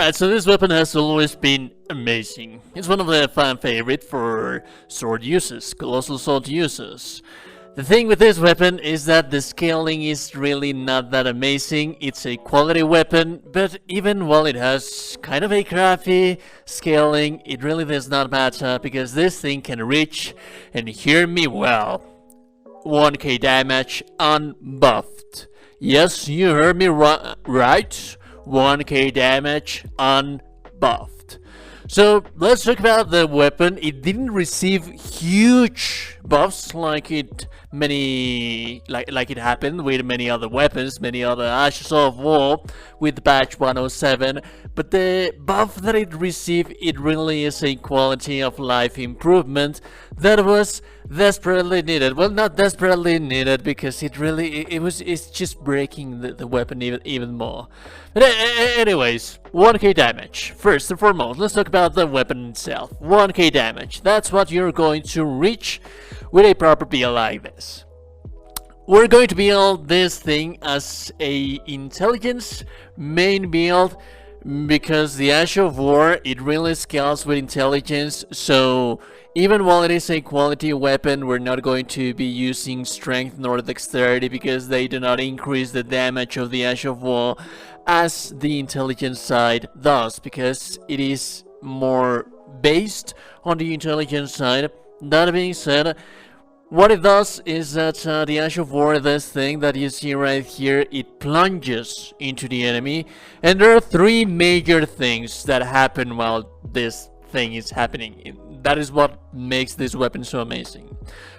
Alright, so this weapon has always been amazing. It's one of the fan favorite for sword users, colossal sword users. The thing with this weapon is that the scaling is really not that amazing. It's a quality weapon, but even while it has kind of a crappy scaling, it really does not matter because this thing can reach, and hear me well, 1k damage unbuffed. Yes, you heard me right. 1k damage unbuffed. So let's talk about the weapon. It didn't receive huge buffs like it happened with many other weapons, many other Ashes of War with patch 107. But the buff that it received, it really is a quality of life improvement that was desperately needed. Well, not desperately needed because it's just breaking the weapon even more. But anyways, 1k damage. First and foremost, let's talk about the weapon itself. 1k damage. That's what you're going to reach with a proper build like this. We're going to build this thing as a intelligence main build because the Ash of War, it really scales with intelligence, so even while it is a quality weapon, we're not going to be using strength nor dexterity because they do not increase the damage of the Ash of War as the intelligence side does, because it is more based on the intelligence side. That being said, what it does is that the Ash of War, this thing that you see right here, it plunges into the enemy, and there are three major things that happen while this thing is happening. That is what makes this weapon so amazing.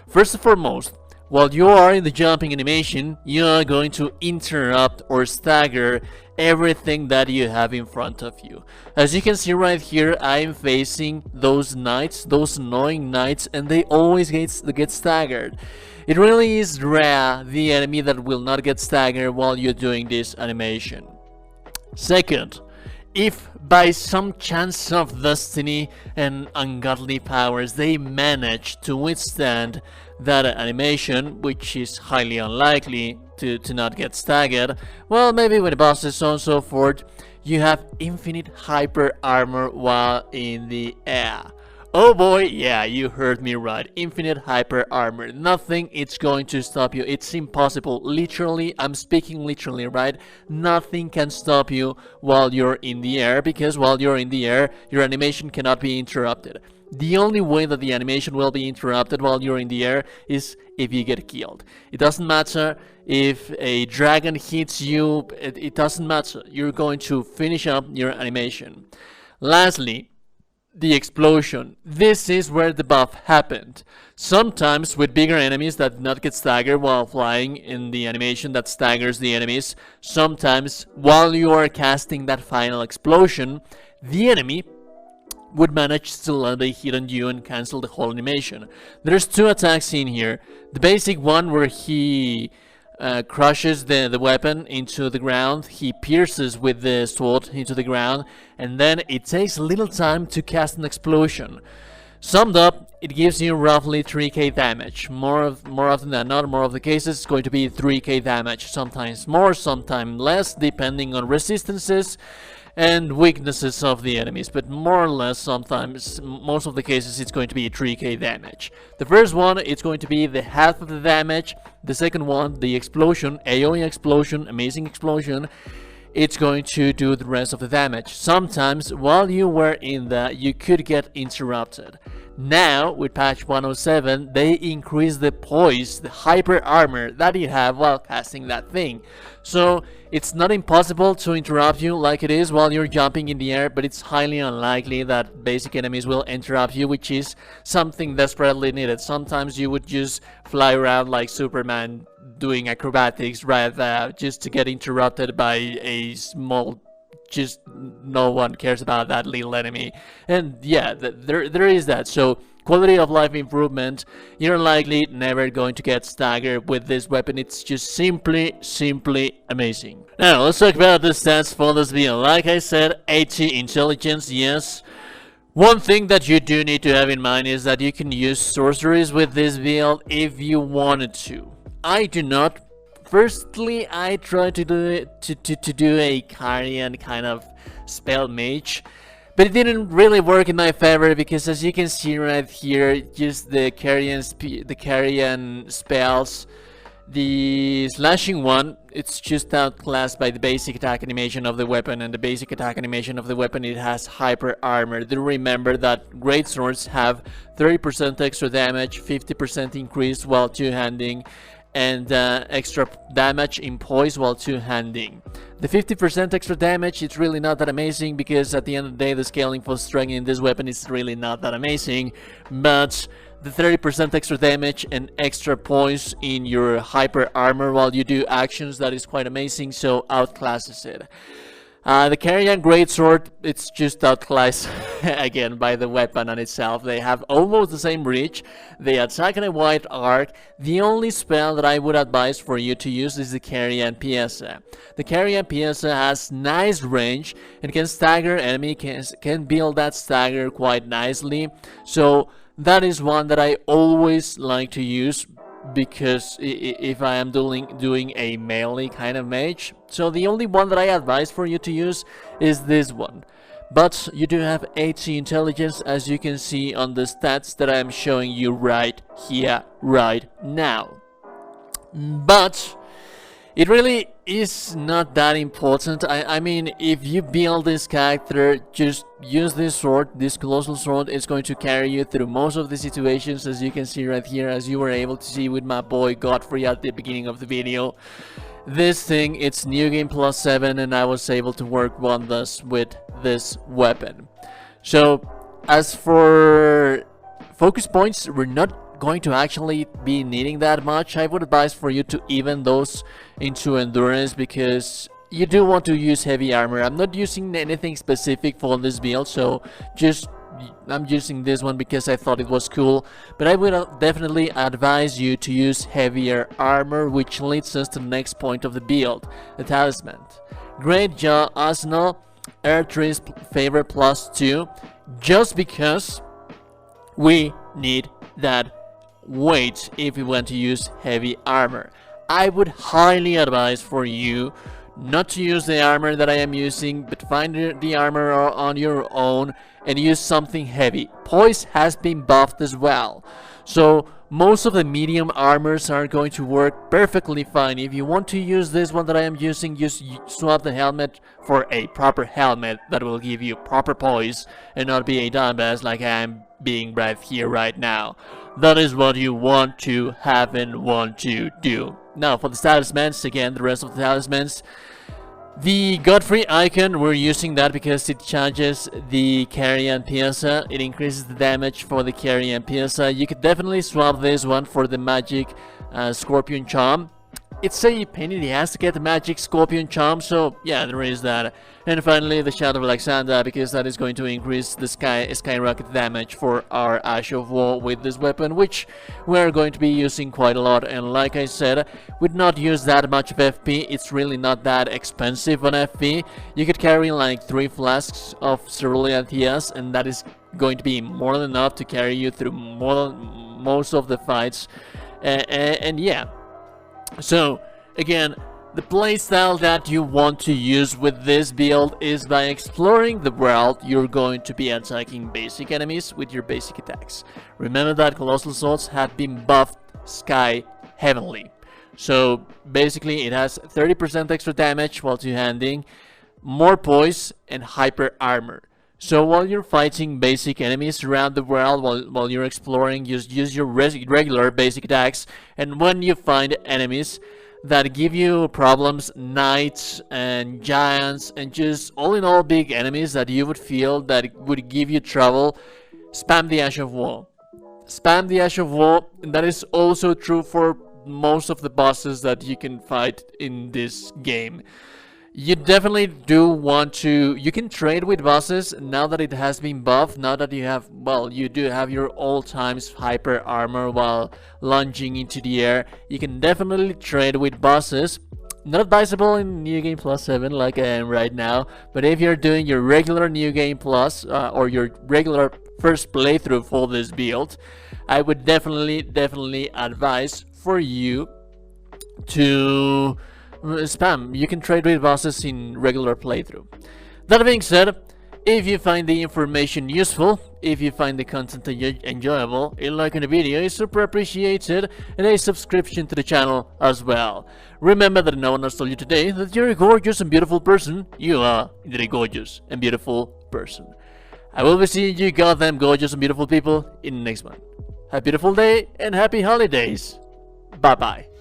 First and foremost, while you are in the jumping animation, you are going to interrupt or stagger everything that you have in front of you. As you can see right here, I am facing those knights, those annoying knights, and they always get staggered. It really is rare the enemy that will not get staggered while you're doing this animation. Second, if by some chance of destiny and ungodly powers they manage to withstand that animation, which is highly unlikely to not get staggered, well, maybe with the bosses, so on and so forth, you have infinite hyper armor while in the air. Oh boy, yeah, you heard me right. Infinite hyper armor. Nothing is going to stop you. It's impossible. Literally, I'm speaking literally, right? Nothing can stop you while you're in the air, because while you're in the air, your animation cannot be interrupted. The only way that the animation will be interrupted while you're in the air is if you get killed. It doesn't matter if a dragon hits you, it doesn't matter. You're going to finish up your animation. Lastly, the explosion. This is where the buff happened. Sometimes with bigger enemies that do not get staggered while flying in the animation that staggers the enemies. Sometimes while you are casting that final explosion, the enemy would manage to land a hit on you and cancel the whole animation. There's two attacks in here. The basic one where he crushes the weapon into the ground, he pierces with the sword into the ground, and then it takes a little time to cast an explosion. Summed up, it gives you roughly 3k damage. More often than not, more of the cases, it's going to be 3k damage. Sometimes more, sometimes less, depending on resistances and weaknesses of the enemies, but more or less sometimes, most of the cases, it's going to be 3k damage. The first one, it's going to be the half of the damage. The second one, the explosion, AoE explosion, amazing explosion, it's going to do the rest of the damage. Sometimes while you were in that, you could get interrupted. Now with patch 107, they increase the poise, the hyper armor that you have while casting that thing. So it's not impossible to interrupt you like it is while you're jumping in the air, but it's highly unlikely that basic enemies will interrupt you, which is something desperately needed. Sometimes you would just fly around like Superman doing acrobatics right there just to get interrupted by a small, just no one cares about that little enemy. And yeah, there is that. So quality of life improvement, you're likely never going to get staggered with this weapon. It's just simply amazing. Now let's talk about the stats for this video. Like I said, 80 intelligence, yes. One thing that you do need to have in mind is that you can use sorceries with this build if you wanted to. I do not firstly, I tried to do a Carrion kind of spell mage, but it didn't really work in my favor because, as you can see right here, just the Carrion spells. The slashing one, it's just outclassed by the basic attack animation of the weapon, and the basic attack animation of the weapon, it has hyper armor. Do remember that Greatswords have 30% extra damage, 50% increase while two-handing, and extra damage in poise while two-handing. The 50% extra damage, it's really not that amazing because at the end of the day, the scaling for strength in this weapon is really not that amazing, but the 30% extra damage and extra points in your hyper armor while you do actions, that is quite amazing, so outclasses it. The Carrion Greatsword, it's just outclassed again by the weapon on itself. They have almost the same reach, they attack in a wide arc. The only spell that I would advise for you to use is the Carrion Pieza. The Carrion Pieza has nice range and can stagger enemy, can build that stagger quite nicely, so that is one that I always like to use because if I am doing a melee kind of mage. So the only one that I advise for you to use is this one. But you do have 80 intelligence, as you can see on the stats that I am showing you right here, right now. But it really is not that important. I mean, if you build this character, just use this sword, this colossal sword. It's going to carry you through most of the situations, as you can see right here, as you were able to see with my boy Godfrey at the beginning of the video. This thing, it's new game plus 7, and I was able to work wonders with this weapon. So, as for focus points, we're not going to actually be needing that much. I would advise for you to even those into endurance because you do want to use heavy armor. I'm not using anything specific for this build, so I'm using this one because I thought it was cool, but I would definitely advise you to use heavier armor, which leads us to the next point of the build, the Talisman. Great Jaw Arsenal, Air Tree's favor +2, just because we need that weight if we want to use heavy armor. I would highly advise for you not to use the armor that I am using, but find the armor on your own and use something heavy. Poise has been buffed as well, so most of the medium armors are going to work perfectly fine. If you want to use this one that I am using, just swap the helmet for a proper helmet that will give you proper poise and not be a dumbass like I am being right here right now. That is what you want to have and want to do. Now for the talismans, again, the rest of the talismans. The Godfrey icon, we're using that because it charges the Carrion Pieza. It increases the damage for the Carrion Pieza. You could definitely swap this one for the magic Scorpion Charm. It's a pain in the ass to get the magic Scorpion Charm, so yeah, there is that. And finally, the Shadow of Alexander, because that is going to increase the skyrocket damage for our Ash of War with this weapon, which we're going to be using quite a lot. And like I said, would not use that much of FP. It's really not that expensive on FP. You could carry like 3 flasks of Cerulean TS, and that is going to be more than enough to carry you through most of the fights. And yeah. So, again, the playstyle that you want to use with this build is by exploring the world. You're going to be attacking basic enemies with your basic attacks. Remember that Colossal Swords have been buffed sky heavenly. So, basically, it has 30% extra damage while two-handing, more poise, and hyper armor. So while you're fighting basic enemies around the world, while you're exploring, just use your regular basic attacks. And when you find enemies that give you problems, knights and giants, and just all in all big enemies that you would feel that would give you trouble, spam the Ash of War. Spam the Ash of War, and that is also true for most of the bosses that you can fight in this game. You definitely do want to, you can trade with bosses now that it has been buffed, now that you have, well, you do have your all times hyper armor while lunging into the air. You can definitely trade with bosses. Not advisable in New Game Plus 7 like I am right now, but if you're doing your regular New Game Plus or your regular first playthrough for this build, I would definitely advise for you to spam. You can trade with bosses in regular playthrough. That being said, if you find the information useful, if you find the content enjoyable, a like on the video is super appreciated, and a subscription to the channel as well. Remember that no one has told you today that you're a gorgeous and beautiful person. You are indeed a gorgeous and beautiful person. I will be seeing you goddamn gorgeous and beautiful people in the next one. Have a beautiful day and happy holidays. Bye bye.